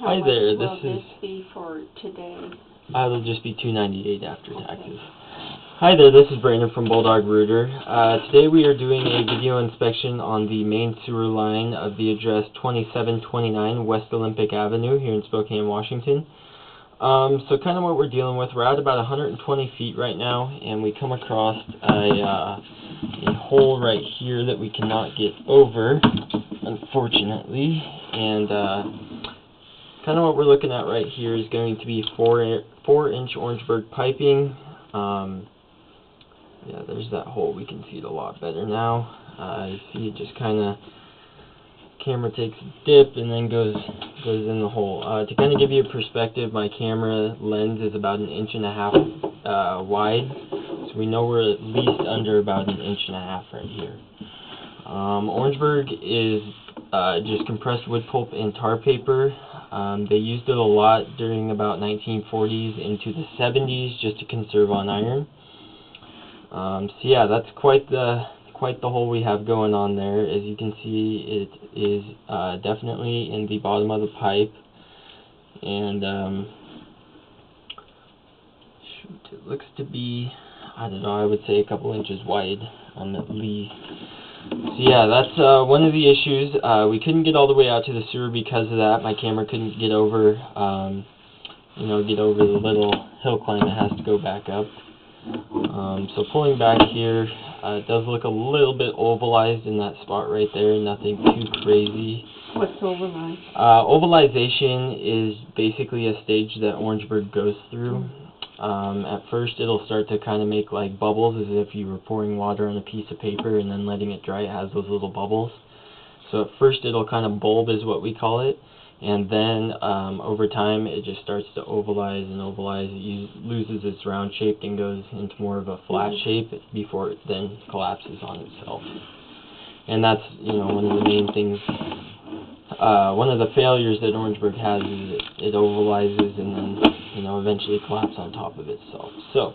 Hi much there, will this is... be for today? It'll just be $2.98 after taxes. Hi there, this is Brandon from Bulldog Rooter. Today we are doing a video inspection on the main sewer line of the address 2729 West Olympic Avenue here in Spokane, Washington. So kind of what we're dealing with, we're at about 120 feet right now, and we come across a hole right here that we cannot get over, unfortunately, and kind of what we're looking at right here is going to be 4-inch Orangeburg piping. Yeah, there's that hole. We can see it a lot better now. You see it just kind of, camera takes a dip and then goes in the hole. To kind of give you a perspective, my camera lens is about 1.5 inches wide, so we know we're at least under about 1.5 inches right here. Orangeburg is just compressed wood pulp and tar paper. They used it a lot during about 1940s into the 70s just to conserve on iron. So yeah, that's quite the hole we have going on there. As you can see, it is definitely in the bottom of the pipe, and shoot, it looks to be, I don't know, I would say a couple inches wide at least. So yeah, that's one of the issues. We couldn't get all the way out to the sewer because of that. My camera couldn't get over, get over the little hill climb. It has to go back up. So pulling back here, it does look a little bit ovalized in that spot right there. Nothing too crazy. What's ovalized? Ovalization is basically a stage that Orangeburg goes through. At first it'll start to kind of make like bubbles, as if you were pouring water on a piece of paper and then letting it dry. It has those little bubbles. So at first it'll kind of bulb, is what we call it, and then over time it just starts to ovalize and ovalize. It loses its round shape and goes into more of a flat shape before it then collapses on itself. And that's, one of the main things. One of the failures that Orangeburg has is it ovalizes and then, eventually collapses on top of itself. So,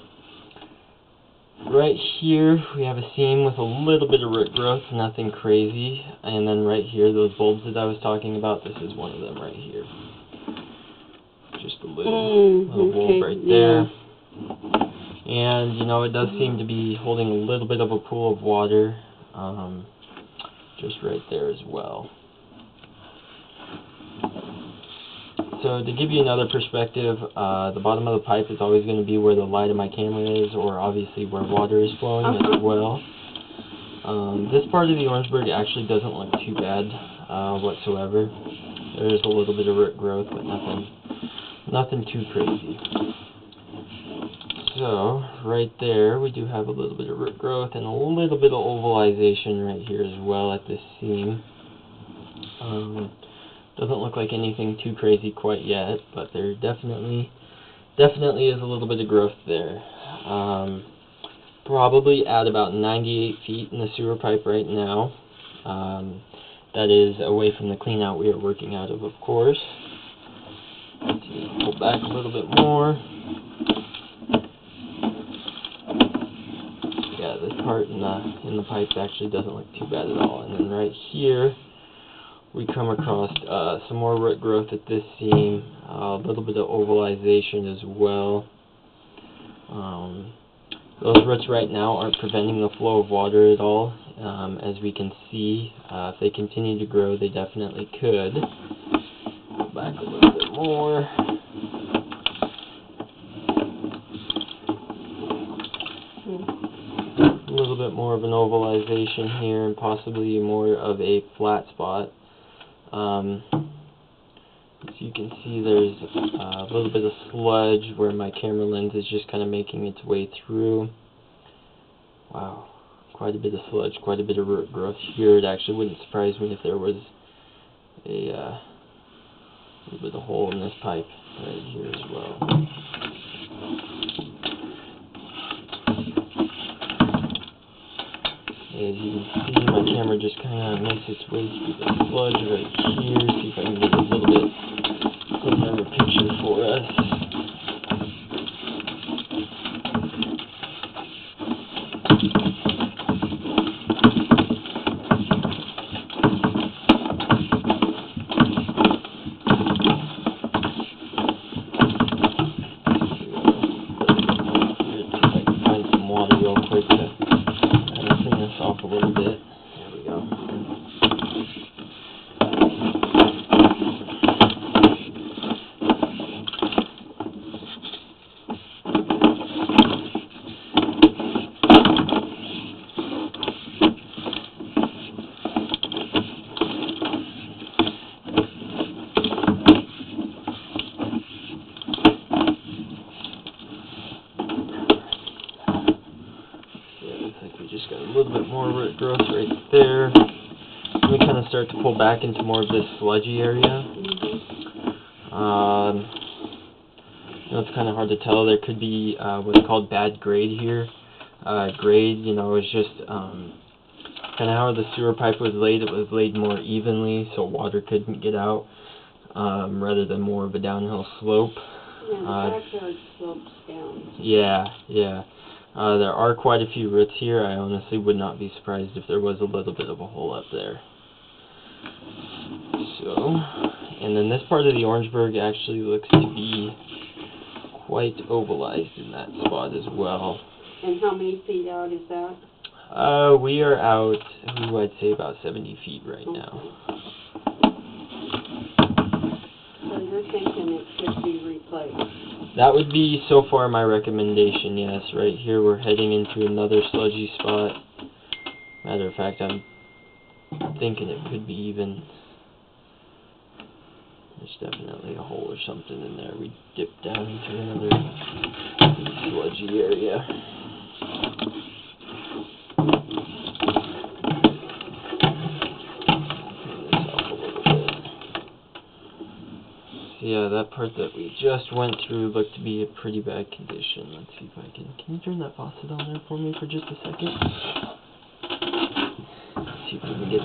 right here we have a seam with a little bit of root growth, nothing crazy. And then right here, those bulbs that I was talking about, this is one of them right here. Just a little bulb right there. And, it does seem to be holding a little bit of a pool of water, just right there as well. So to give you another perspective, the bottom of the pipe is always going to be where the light of my camera is, or obviously where water is flowing as well. This part of the Orangeburg actually doesn't look too bad whatsoever. There is a little bit of root growth, but nothing too crazy. So right there we do have a little bit of root growth and a little bit of ovalization right here as well at this seam. Doesn't look like anything too crazy quite yet, but there definitely is a little bit of growth there. Probably at about 98 feet in the sewer pipe right now. That is away from the cleanout we are working out of course. Let's see, pull back a little bit more. Yeah, this part in the pipe actually doesn't look too bad at all. And then right here, we come across some more root growth at this seam, a little bit of ovalization as well. Those roots right now aren't preventing the flow of water at all. As we can see, if they continue to grow, they definitely could. Go back a little bit more. A little bit more of an ovalization here, and possibly more of a flat spot. As you can see, there's a little bit of sludge where my camera lens is just kind of making its way through. Wow, quite a bit of sludge, quite a bit of root growth here. It actually wouldn't surprise me if there was a little bit of hole in this pipe right here as well. As you can see, my camera just kind of makes its way through the sludge right here. See if I can get a little bit closer of a picture for us. Just got a little bit more root growth right there. We kind of start to pull back into more of this sludgy area. It's kind of hard to tell. There could be what's called bad grade here. Grade, is just kind of how the sewer pipe was laid. It was laid more evenly, so water couldn't get out, rather than more of a downhill slope. Yeah, the backyard slopes down. Yeah. There are quite a few roots here. I honestly would not be surprised if there was a little bit of a hole up there. So, and then this part of the Orangeburg actually looks to be quite ovalized in that spot as well. And how many feet out is that? We are out, I'd say about 70 feet right now. So you're thinking it could be replaced? That would be so far my recommendation, yes. Right here we're heading into another sludgy spot. Matter of fact, I'm thinking it could be even... There's definitely a hole or something in there. We dipped down into another sludgy area. Yeah, that part that we just went through looked to be a pretty bad condition. Let's see if I can you turn that faucet on there for me for just a second? Let's see if we can get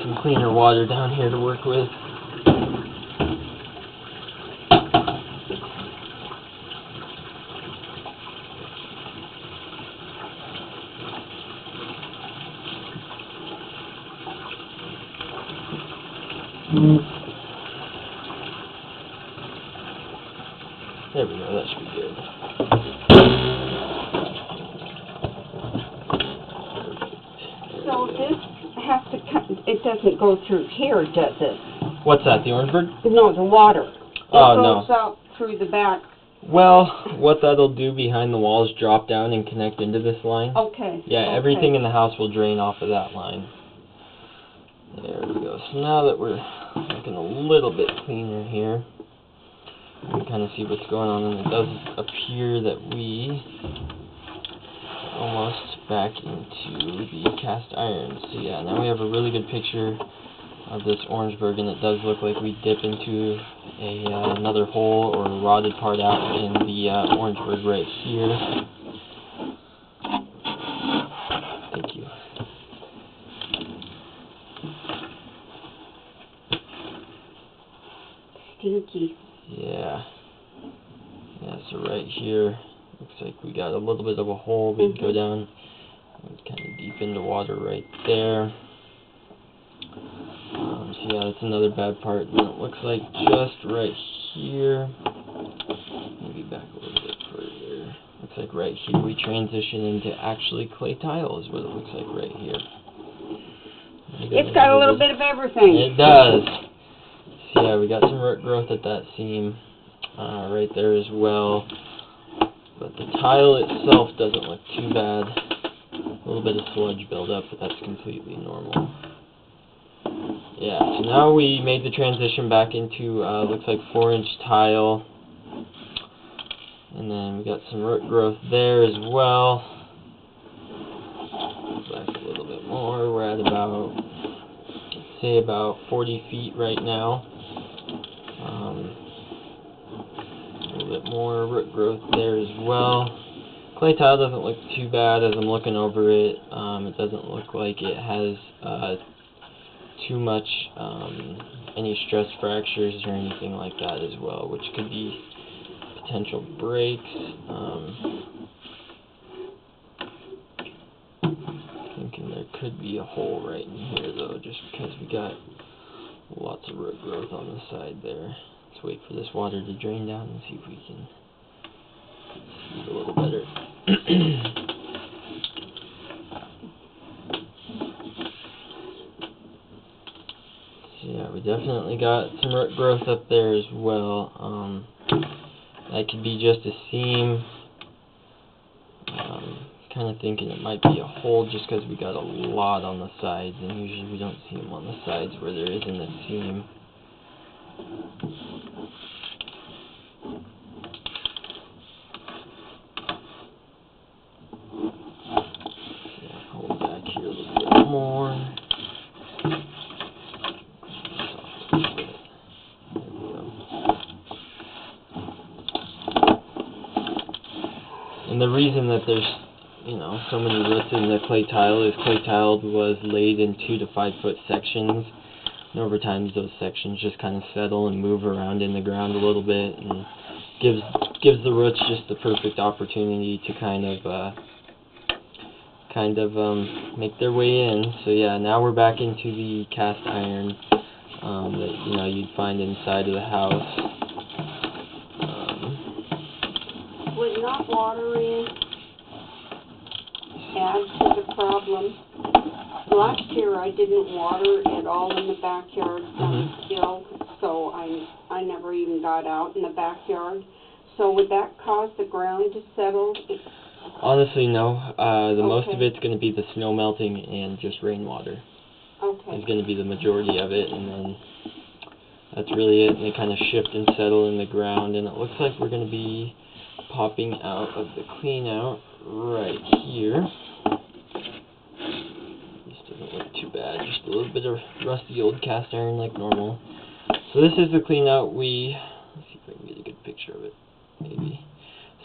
some cleaner water down here to work with. There we go, that should be good. So this has to cut, it doesn't go through here, does it? What's that, the Orangeburg? No, the water. Oh, it goes no. out through the back. Well, what that'll do behind the walls, drop down and connect into this line. Okay. Yeah, okay. everything in the house will drain off of that line. There we go. So now that we're looking a little bit cleaner here, you can kind of see what's going on, and it does appear that we almost back into the cast iron. So yeah, now we have a really good picture of this Orangeburg, and it does look like we dip into another hole or a rotted part out in the Orangeburg right here. Thank you. Stinky. Yeah, so right here, looks like we got a little bit of a hole. We'd go down and kind of deep into water right there. So yeah, that's another bad part. And it looks like just right here, maybe back a little bit further. Looks like right here we transition into actually clay tile is what it looks like right here. It's got a little bit of everything. It does. So yeah, we got some root growth at that seam right there as well. But the tile itself doesn't look too bad. A little bit of sludge buildup, but that's completely normal. Yeah, so now we made the transition back into, looks like 4-inch tile. And then we got some root growth there as well. Back a little bit more. We're at about, let's say about 40 feet right now. A little bit more root growth there as well. Clay tile doesn't look too bad as I'm looking over it. It doesn't look like it has too much any stress fractures or anything like that as well, which could be potential breaks. Thinking there could be a hole right in here though, just because we got lots of root growth on the side there. Let's wait for this water to drain down and see if we can see it a little better. Yeah, we definitely got some root growth up there as well. That could be just a seam. Kind of thinking it might be a hole just because we got a lot on the sides, and usually we don't see them on the sides where there isn't a seam. Yeah, hold back here a little bit more. And the reason that there's, so many roots in the clay tile is clay tile was laid in 2 to 5 foot sections. And over time, those sections just kind of settle and move around in the ground a little bit, and gives the roots just the perfect opportunity to kind of make their way in. So yeah, now we're back into the cast iron that you'd find inside of the house. Would not watering add to the problem? Last year I didn't water at all in the backyard still, so I never even got out in the backyard. So would that cause the ground to settle? Honestly, no. Most of it's going to be the snow melting and just rainwater. Okay. Is going to be the majority of it, and then that's really it. And they kind of shift and settle in the ground, and it looks like we're going to be popping out of the clean out right here. This doesn't look too bad, just a little bit of rusty old cast iron like normal. So this is the clean out let's see if I can get a good picture of it, maybe.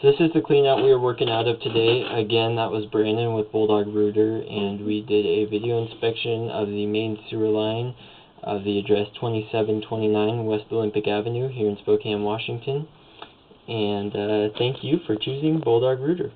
So this is the clean out we were working out of today. Again, that was Brandon with Bulldog Rooter, and we did a video inspection of the main sewer line of the address 2729 West Olympic Avenue here in Spokane, Washington. And thank you for choosing Bulldog Rooter.